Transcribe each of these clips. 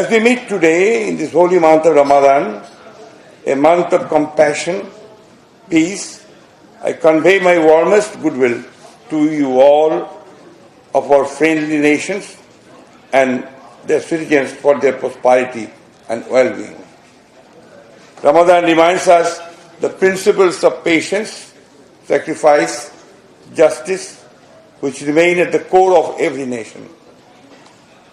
As we meet today in this holy month of Ramadan, a month of compassion, peace, I convey my warmest goodwill to you all of our friendly nations and their citizens for their prosperity and well-being. Ramadan reminds us the principles of patience, sacrifice, justice, which remain at the core of every nation.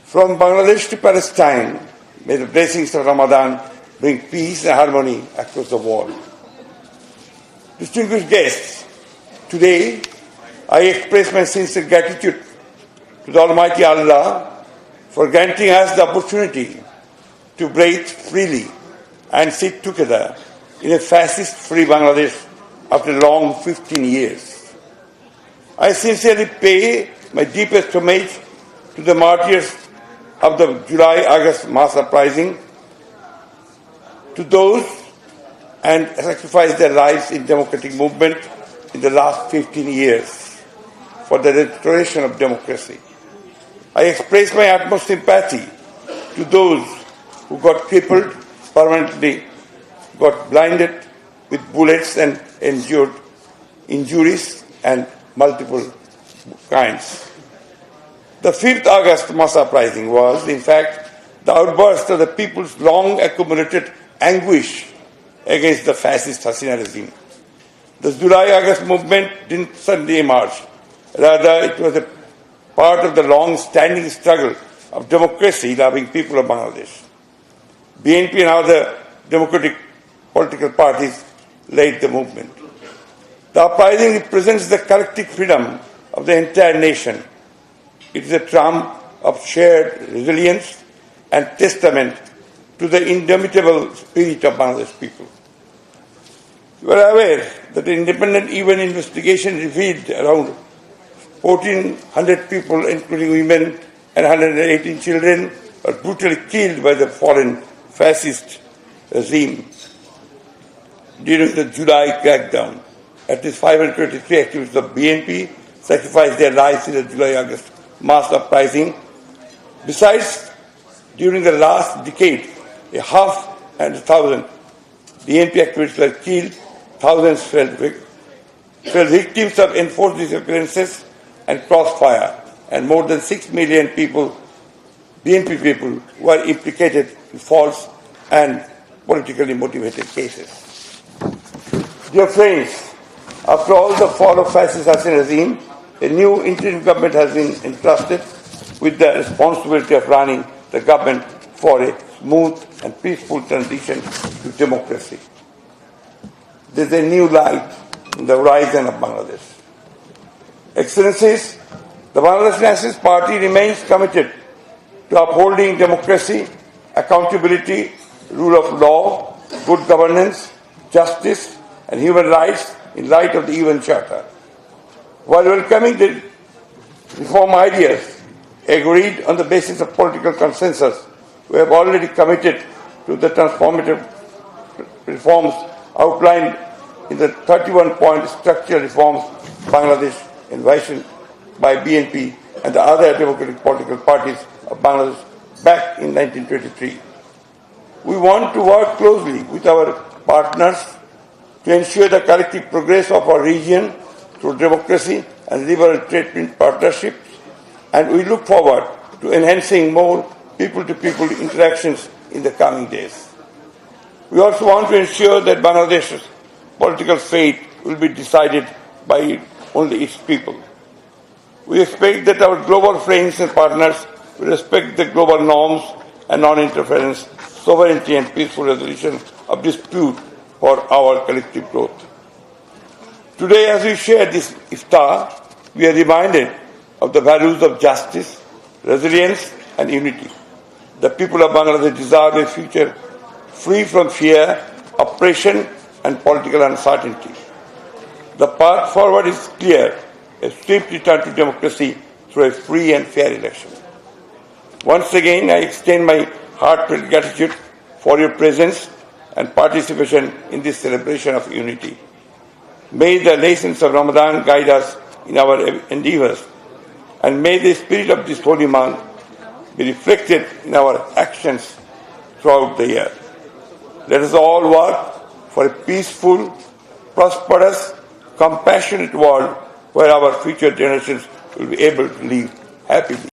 From Bangladesh to Palestine, may the blessings of Ramadan bring peace and harmony across the world. Distinguished guests, today I express my sincere gratitude to the Almighty Allah for granting us the opportunity to breathe freely and sit together in a fascist-free Bangladesh after a long 15 years. I sincerely pay my deepest homage to the martyrs of the July-August mass uprising, to those and sacrificed their lives in democratic movement in the last 15 years for the restoration of democracy. I express my utmost sympathy to those who got crippled permanently, got blinded with bullets and endured injuries and multiple kinds. The 5th August mass uprising was, in fact, the outburst of the people's long accumulated anguish against the fascist Hasina regime. The July-August movement didn't suddenly emerge. Rather, it was a part of the long-standing struggle of democracy-loving people of Bangladesh. BNP and other democratic political parties led the movement. The uprising represents the collective freedom of the entire nation. It is a trump of shared resilience and testament to the indomitable spirit of Bangladesh people. You are aware that the independent UN investigation revealed around 1,400 people, including women and 118 children, were brutally killed by the foreign fascist regime during the July crackdown. At least 523 activists of BNP sacrificed their lives in the July-August mass uprising. Besides, during the last decade, 1,000 BNP activists were killed, thousands fell victims of enforced disappearances and crossfire, and more than 6 million people, BNP people, were implicated in false and politically motivated cases. Dear friends, after all the fall of fascist Hasina regime, a new interim government has been entrusted with the responsibility of running the government for a smooth and peaceful transition to democracy. There is a new light in the horizon of Bangladesh. Excellencies, the Bangladesh Nationalist Party remains committed to upholding democracy, accountability, rule of law, good governance, justice, and human rights in light of the UN Charter. While welcoming the reform ideas agreed on the basis of political consensus, we have already committed to the transformative reforms outlined in the 31-point structural reforms Bangladesh envisioned by BNP and the other democratic political parties of Bangladesh back in 1923. We want to work closely with our partners to ensure the collective progress of our region through democracy and liberal trade partnerships, and we look forward to enhancing more people-to-people interactions in the coming days. We also want to ensure that Bangladesh's political fate will be decided by only its people. We expect that our global friends and partners will respect the global norms and non-interference, sovereignty and peaceful resolution of dispute for our collective growth. Today, as we share this iftar, we are reminded of the values of justice, resilience and unity. The people of Bangladesh deserve a future free from fear, oppression and political uncertainty. The path forward is clear, a swift return to democracy through a free and fair election. Once again, I extend my heartfelt gratitude for your presence and participation in this celebration of unity. May the lessons of Ramadan guide us in our endeavors, and may the spirit of this holy month be reflected in our actions throughout the year. Let us all work for a peaceful, prosperous, compassionate world where our future generations will be able to live happily.